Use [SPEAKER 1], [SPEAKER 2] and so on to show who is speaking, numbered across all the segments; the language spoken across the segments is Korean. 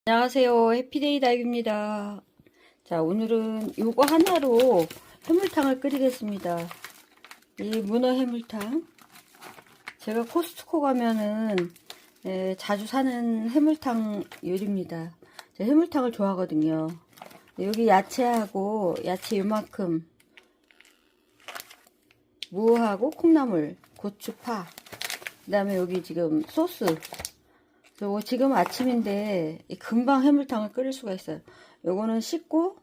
[SPEAKER 1] 안녕하세요. 해피데이 닭입니다. 자, 오늘은 요거 하나로 해물탕을 끓이겠습니다. 이 문어 해물탕. 제가 코스트코 가면은 자주 사는 해물탕 요리입니다. 제가 해물탕을 좋아하거든요. 여기 야채하고 야채 요만큼, 무하고 콩나물, 고추, 파, 그 다음에 여기 지금 소스. 요거 지금 아침인데 금방 해물탕을 끓일 수가 있어요. 요거는 씻고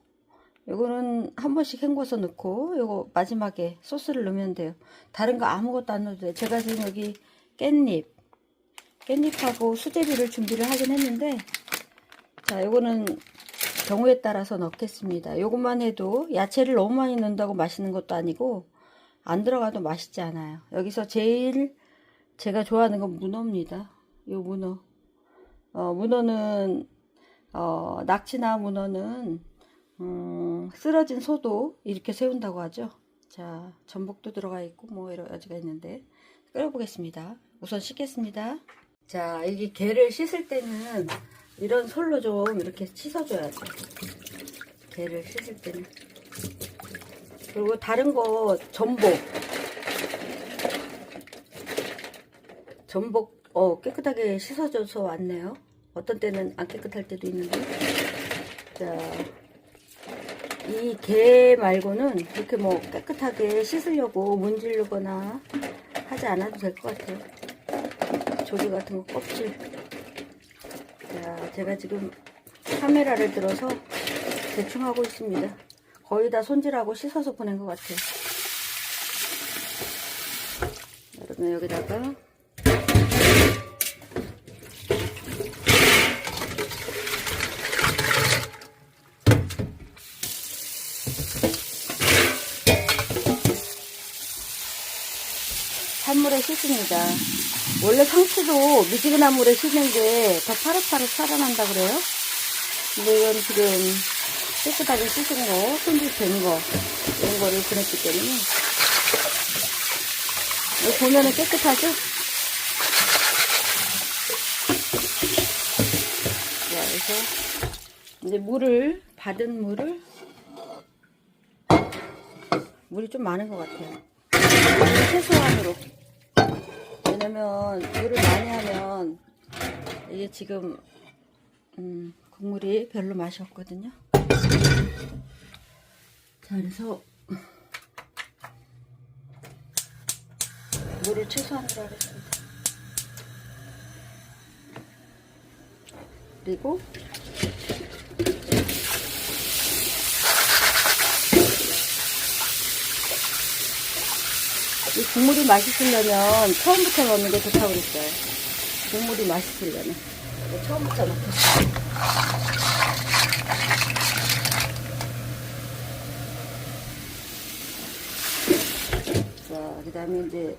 [SPEAKER 1] 요거는 한 번씩 헹궈서 넣고 요거 마지막에 소스를 넣으면 돼요. 다른 거 아무것도 안 넣어도 돼요. 제가 지금 여기 깻잎하고 수제비를 준비를 하긴 했는데, 자, 요거는 경우에 따라서 넣겠습니다. 요것만 해도 야채를 너무 많이 넣는다고 맛있는 것도 아니고 안 들어가도 맛있지 않아요. 여기서 제일 제가 좋아하는 건 문어입니다. 요 문어. 문어는 낙지나 문어는 쓰러진 소도 이렇게 세운다고 하죠. 자, 전복도 들어가 있고 뭐 여러 가지가 있는데 끓여보겠습니다. 우선 씻겠습니다. 자, 이게 게를 씻을 때는 이런 솔로 좀 이렇게 씻어줘야죠. 게를 씻을 때는. 그리고 다른 거 전복 깨끗하게 씻어줘서 왔네요. 어떤 때는 안 깨끗할 때도 있는데. 자, 이 게 말고는 이렇게 뭐 깨끗하게 씻으려고 문지르거나 하지 않아도 될 것 같아요. 조개 같은 거 껍질. 자, 제가 지금 카메라를 들어서 대충 하고 있습니다. 거의 다 손질하고 씻어서 보낸 것 같아요. 그러면 여기다가 찬물에 씻습니다. 원래 상추도 미지근한 물에 씻는 게 더 파릇파릇 살아난다 그래요. 근데 이건 지금 깨끗하게 씻은 거, 손질된 거, 이런 거를 보냈기 때문에. 여기 보면은 깨끗하죠? 자, 그래서 이제 받은 물이 좀 많은 것 같아요. 최소한으로. 왜냐면 물을 많이 하면 이게 지금 국물이 별로 맛이 없거든요. 자, 그래서 물을 최소한으로 하겠습니다. 그리고 이 국물이 맛있으려면 처음부터 넣는 게 좋다고 그랬어요. 국물이 맛있으려면 처음부터 넣겠습니다. 자, 그 다음에 이제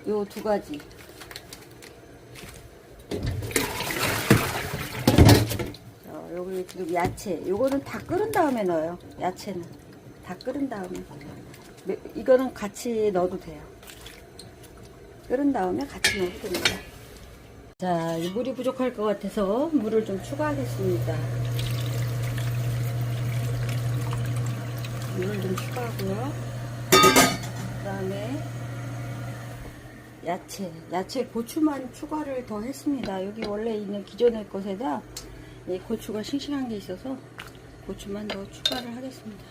[SPEAKER 1] 요 두 가지. 여기 지금 야채. 요거는 다 끓은 다음에 넣어요. 야채는 다 끓은 다음에. 이거는 같이 넣어도 돼요. 끓은 다음에 같이 넣어도 됩니다. 자, 물이 부족할 것 같아서 물을 좀 추가하겠습니다. 물을 좀 추가하고요. 그 다음에 야채 고추만 추가를 더 했습니다. 여기 원래 있는 기존의 것에다 이 고추가 싱싱한 게 있어서 고추만 더 추가를 하겠습니다.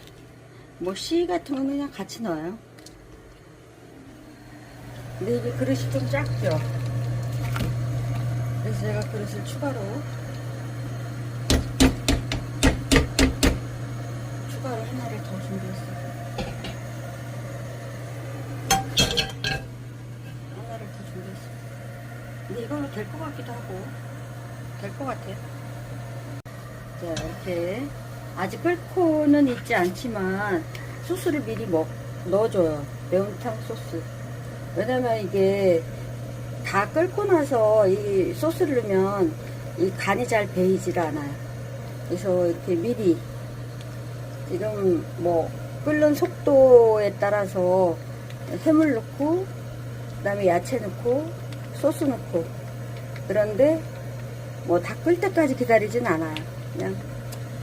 [SPEAKER 1] 뭐 씨 같은 건 그냥 같이 넣어요. 근데 이게 그릇이 좀 작죠. 그래서 제가 그릇을 추가로 하나를 더 준비했어요. 하나를 더 준비했어요. 근데 이걸로 될 것 같기도 하고 될 것 같아요. 자, 이렇게 아직 끓고는 있지 않지만 소스를 미리 넣어줘요. 매운탕 소스. 왜냐면 이게 다 끓고 나서 이 소스를 넣으면 이 간이 잘 배이질 않아요. 그래서 이렇게 미리 지금 뭐 끓는 속도에 따라서 해물 넣고 그 다음에 야채 넣고 소스 넣고, 그런데 뭐 다 끓을 때까지 기다리진 않아요. 그냥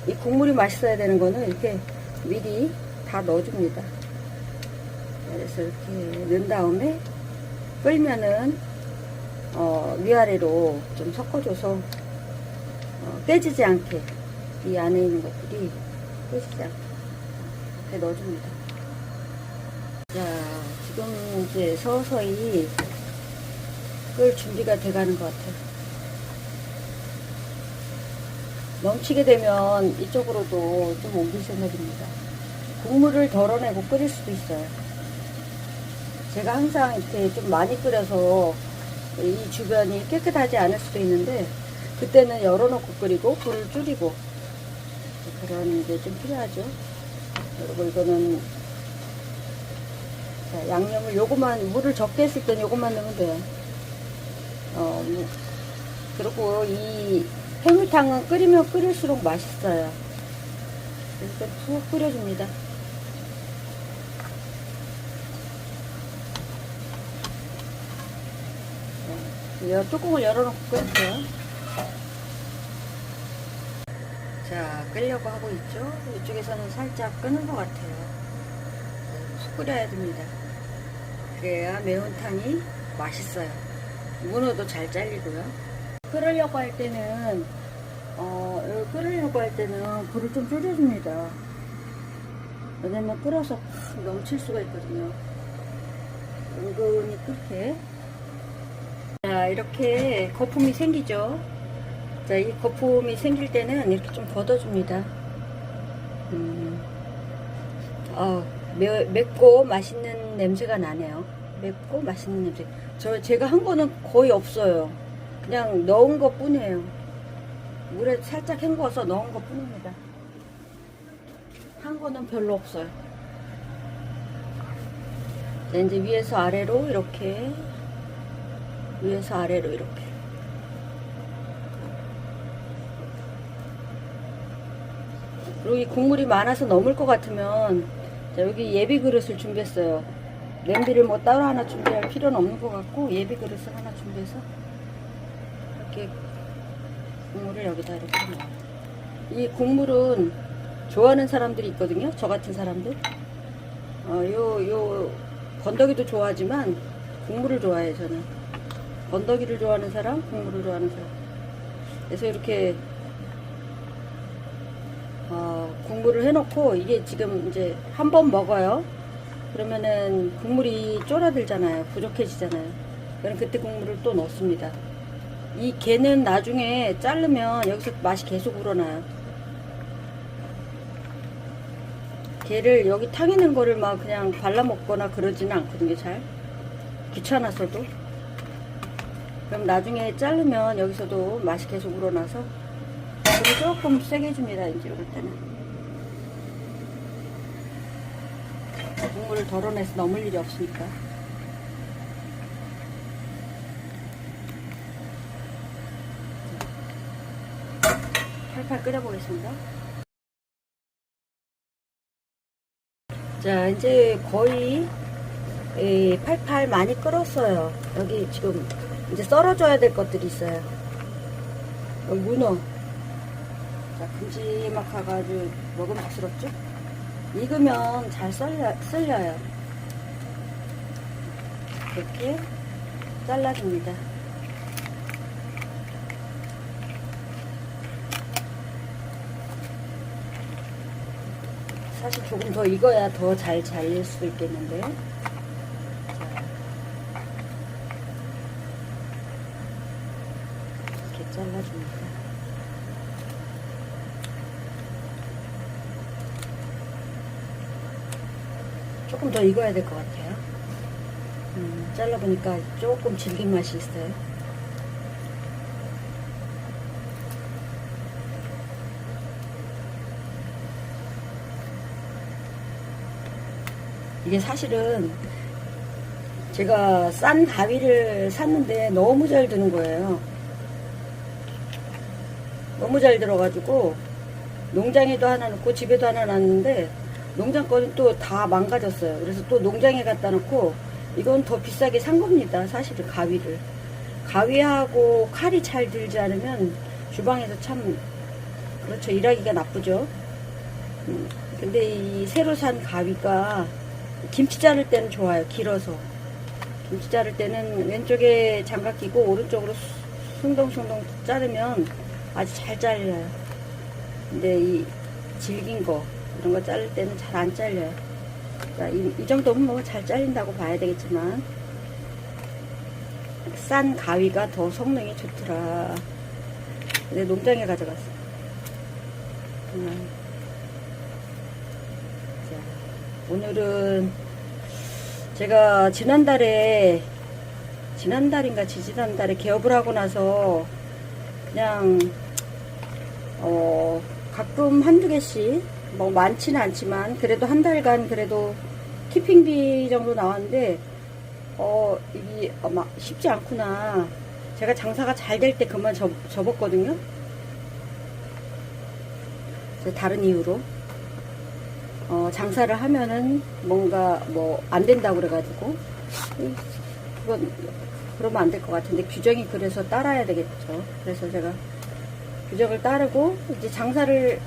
[SPEAKER 1] 이 국물이 맛있어야 되는 거는 이렇게 미리 다 넣어줍니다. 그래서 이렇게 넣은 다음에 끓면은 위아래로 좀 섞어줘서 깨지지 않게 이 안에 있는 것들이 깨지지 않게 이렇게 넣어줍니다. 자, 지금 이제 서서히 끓 준비가 돼가는 것 같아요. 넘치게 되면 이쪽으로도 좀 옮길 생각입니다. 국물을 덜어내고 끓일 수도 있어요. 제가 항상 이렇게 좀 많이 끓여서 이 주변이 깨끗하지 않을 수도 있는데 그때는 열어놓고 끓이고 불을 줄이고 그런 게 좀 필요하죠. 그리고 이거는 자, 양념을 요것만 물을 적게 했을 땐 요것만 넣으면 돼요. 그리고 이 해물탕은 끓이면 끓일수록 맛있어요. 그래서 푹 끓여줍니다. 뚜껑을 열어놓고 끓여요. 자, 끓려고 하고 있죠. 이쪽에서는 살짝 끄는 것 같아요. 푹 끓여야 됩니다. 그래야 매운탕이 맛있어요. 문어도 잘 잘리고요. 끓으려고 할 때는 불을 좀 줄여줍니다. 왜냐면 끓어서 팍 넘칠 수가 있거든요. 은근히 끓게. 자, 이렇게 거품이 생기죠. 자, 이 거품이 생길 때는 이렇게 좀 걷어줍니다. 맵고 맛있는 냄새가 나네요. 맵고 맛있는 냄새. 제가 한 거는 거의 없어요. 그냥 넣은 것 뿐이에요. 물에 살짝 헹궈서 넣은 것 뿐입니다. 한 거는 별로 없어요. 자, 이제 위에서 아래로 이렇게 그리고 이 국물이 많아서 넘을 것 같으면 자, 여기 예비 그릇을 준비했어요. 냄비를 뭐 따로 하나 준비할 필요는 없는 것 같고 예비 그릇을 하나 준비해서 이렇게 국물을 여기다 이렇게 넣어요. 이 국물은 좋아하는 사람들이 있거든요. 저 같은 사람들. 요 건더기도 좋아하지만 국물을 좋아해요. 저는 건더기를 좋아하는 사람, 국물을 좋아하는 사람. 그래서 이렇게 국물을 해놓고 이게 지금 이제 한 번 먹어요. 그러면은 국물이 쫄아들잖아요. 부족해지잖아요. 그럼 그때 국물을 또 넣습니다. 이 게는 나중에 자르면 여기서 맛이 계속 우러나요. 게를 여기 탕 있는 거를 막 그냥 발라 먹거나 그러지는 않거든요. 잘 귀찮아서도. 그럼 나중에 자르면 여기서도 맛이 계속 우러나서 불을 조금 세게 해줍니다. 이제 이럴 때는 국물을 덜어내서 넘을 일이 없으니까. 팔팔 끓여보겠습니다. 자, 이제 거의 팔팔 많이 끓었어요. 여기 지금 이제 썰어줘야 될 것들이 있어요. 여기 문어. 자, 큼지막하고 아주 먹음직스럽죠? 익으면 잘 썰려요. 이렇게 잘라줍니다. 사실 조금 더 익어야 더 잘 잘릴 수도 있겠는데. 자, 이렇게 잘라줍니다. 조금 더 익어야 될 것 같아요. 잘라보니까 조금 질긴 맛이 있어요. 이게 사실은 제가 싼 가위를 샀는데 너무 잘 드는 거예요. 너무 잘 들어가지고 농장에도 하나 넣고 집에도 하나 놨는데 농장 거는 또 다 망가졌어요. 그래서 또 농장에 갖다 놓고 이건 더 비싸게 산 겁니다. 사실은 가위를. 가위하고 칼이 잘 들지 않으면 주방에서 참 그렇죠. 일하기가 나쁘죠. 근데 이 새로 산 가위가 김치 자를 때는 좋아요. 길어서 김치 자를 때는 왼쪽에 장갑 끼고 오른쪽으로 숭덩숭덩 자르면 아주 잘 잘려요. 근데 이 질긴 거 이런 거 자를 때는 잘 안 잘려요. 자, 이 정도면 뭐 잘 잘린다고 봐야 되겠지만 싼 가위가 더 성능이 좋더라. 내 농장에 가져갔어. 자, 오늘은 제가 지난달인가 지지난달에 개업을 하고 나서 그냥 가끔 한두 개씩 뭐 많지는 않지만 그래도 한 달간 그래도 키핑비 정도 나왔는데 이게 막 쉽지 않구나. 제가 장사가 잘 될 때 그만 접었거든요. 다른 이유로 장사를 하면은 뭔가 뭐 안 된다고 그래가지고 그건 그러면 안 될 것 같은데 규정이 그래서 따라야 되겠죠. 그래서 제가 규정을 따르고 이제 장사를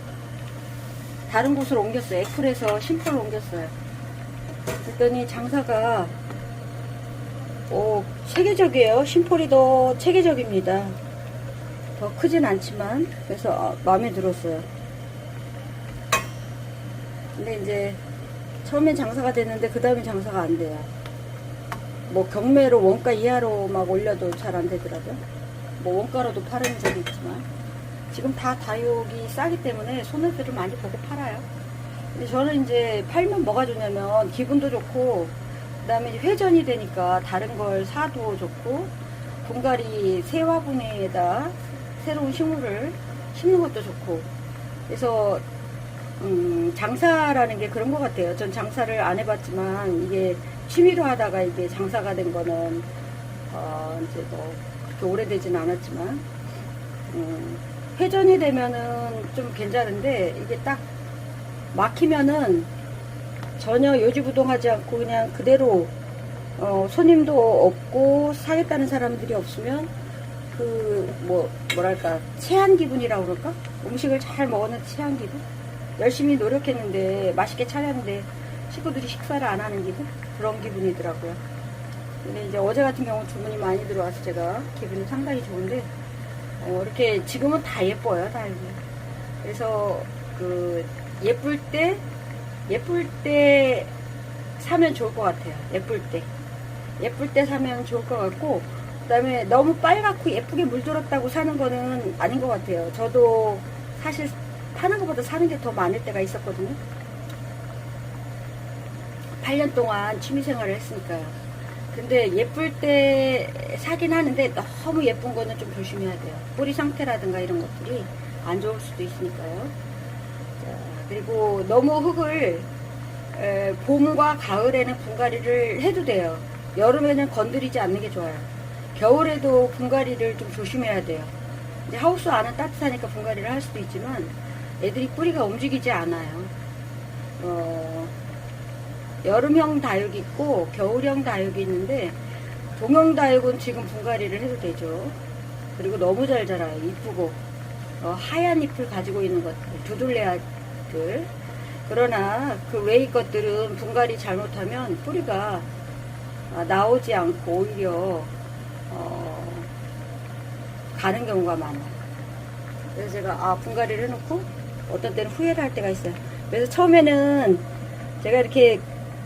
[SPEAKER 1] 다른 곳으로 옮겼어요. 애플에서 심플로 옮겼어요. 그랬더니 장사가 체계적이에요. 심플이 더 체계적입니다. 더 크진 않지만 그래서 마음에 들었어요. 근데 이제 처음엔 장사가 됐는데 그 다음에 장사가 안 돼요. 뭐 경매로 원가 이하로 막 올려도 잘 안 되더라고요. 뭐 원가로도 파는 적이 있지만 지금 다 다육이 싸기 때문에 손해들을 많이 보고 팔아요. 근데 저는 이제 팔면 뭐가 좋냐면 기분도 좋고 그 다음에 회전이 되니까 다른 걸 사도 좋고 분갈이 새 화분에다 새로운 식물을 심는 것도 좋고 그래서 장사라는 게 그런 것 같아요. 전 장사를 안 해봤지만 이게 취미로 하다가 이게 장사가 된 거는 이제 뭐 그렇게 오래되진 않았지만 회전이 되면은 좀 괜찮은데 이게 딱 막히면은 전혀 요지부동하지 않고 그냥 그대로 손님도 없고 사겠다는 사람들이 없으면 그 뭐랄까 체한 기분이라고 그럴까? 음식을 잘 먹었는데 체한 기분? 열심히 노력했는데 맛있게 차렸는데 식구들이 식사를 안 하는 기분? 그런 기분이더라고요. 근데 이제 어제 같은 경우 주문이 많이 들어와서 제가 기분이 상당히 좋은데 이렇게 지금은 다 예뻐요. 다 이렇게. 그래서 그 예쁠 때 사면 좋을 것 같아요. 예쁠 때 사면 좋을 것 같고 그 다음에 너무 빨갛고 예쁘게 물들었다고 사는 거는 아닌 것 같아요. 저도 사실 파는 것보다 사는 게 더 많을 때가 있었거든요. 8년 동안 취미생활을 했으니까요. 근데 예쁠 때 사긴 하는데 너무 예쁜 거는 좀 조심해야 돼요. 뿌리 상태라든가 이런 것들이 안 좋을 수도 있으니까요. 자, 그리고 너무 흙을 봄과 가을에는 분갈이를 해도 돼요. 여름에는 건드리지 않는 게 좋아요. 겨울에도 분갈이를 좀 조심해야 돼요. 이제 하우스 안은 따뜻하니까 분갈이를 할 수도 있지만 애들이 뿌리가 움직이지 않아요. 여름형 다육이 있고 겨울형 다육이 있는데 동형 다육은 지금 분갈이를 해도 되죠. 그리고 너무 잘 자라요. 이쁘고 하얀 잎을 가지고 있는 것들, 두둘레아들. 그러나 그 외의 것들은 분갈이 잘못하면 뿌리가 나오지 않고 오히려 가는 경우가 많아요. 그래서 제가 분갈이를 해놓고 어떤 때는 후회를 할 때가 있어요. 그래서 처음에는 제가 이렇게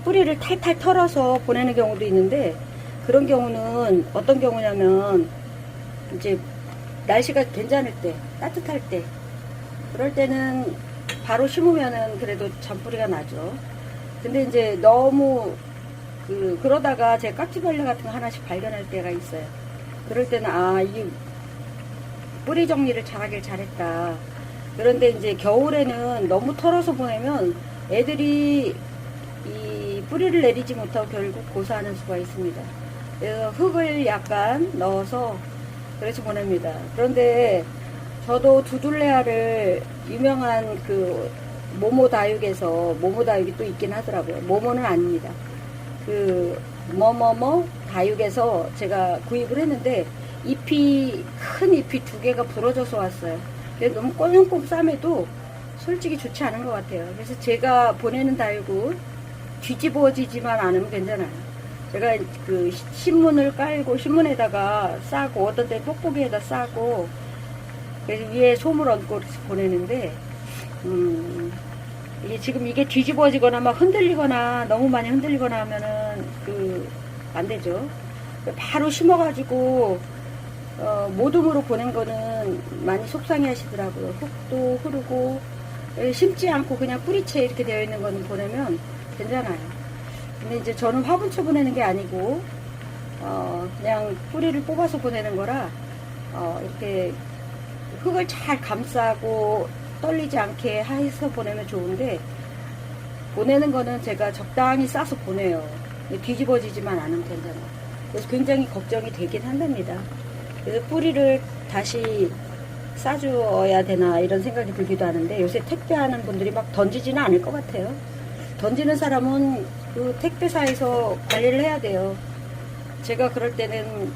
[SPEAKER 1] 뿌리를 탈탈 털어서 보내는 경우도 있는데 그런 경우는 어떤 경우냐면 이제 날씨가 괜찮을 때, 따뜻할 때 그럴 때는 바로 심으면은 그래도 잔뿌리가 나죠. 근데 이제 너무 그러다가 제 깍지벌레 같은 거 하나씩 발견할 때가 있어요. 그럴 때는 이 뿌리 정리를 잘하길 잘했다. 그런데 이제 겨울에는 너무 털어서 보내면 애들이 이 뿌리를 내리지 못하고 결국 고사하는 수가 있습니다. 그래서 흙을 약간 넣어서 그래서 보냅니다. 그런데 저도 두둘레아를 유명한 그 모모 다육에서 모모 다육이 또 있긴 하더라고요. 모모는 아닙니다. 그 뭐뭐뭐 다육에서 제가 구입을 했는데 큰 잎이 2개가 부러져서 왔어요. 그래서 너무 꽁꽁 싸매도 솔직히 좋지 않은 것 같아요. 그래서 제가 보내는 다육은 뒤집어지지만 않으면 괜찮아요. 제가 그 신문을 깔고 신문에다가 싸고 어떤 때 뽁뽁이에다 싸고 그래서 위에 솜을 얹고 보내는데 이게 지금 이게 뒤집어지거나 막 흔들리거나 너무 많이 흔들리거나 하면은 안 되죠. 바로 심어가지고 모둠으로 보낸 거는 많이 속상해 하시더라고요. 흙도 흐르고 심지 않고 그냥 뿌리채 이렇게 되어 있는 거는 보내면 괜찮아요. 근데 이제 저는 화분채 보내는 게 아니고 그냥 뿌리를 뽑아서 보내는 거라 이렇게 흙을 잘 감싸고 떨리지 않게 해서 보내면 좋은데 보내는 거는 제가 적당히 싸서 보내요. 뒤집어지지만 않으면 괜찮아요. 그래서 굉장히 걱정이 되긴 한답니다. 그래서 뿌리를 다시 싸주어야 되나 이런 생각이 들기도 하는데 요새 택배하는 분들이 막 던지지는 않을 것 같아요. 던지는 사람은 그 택배사에서 관리를 해야 돼요. 제가 그럴 때는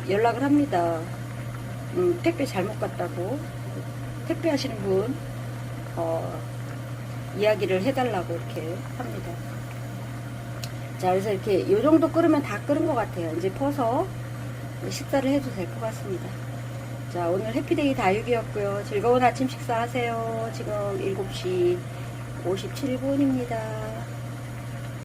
[SPEAKER 1] 연락을 합니다. 택배 잘못 갔다고 택배 하시는 분 이야기를 해달라고 이렇게 합니다. 자, 그래서 이렇게 요 정도 끓으면 다 끓은 것 같아요. 이제 퍼서 식사를 해도 될 것 같습니다. 자, 오늘 해피데이 다육이었고요. 즐거운 아침 식사 하세요. 지금 7시 57분입니다.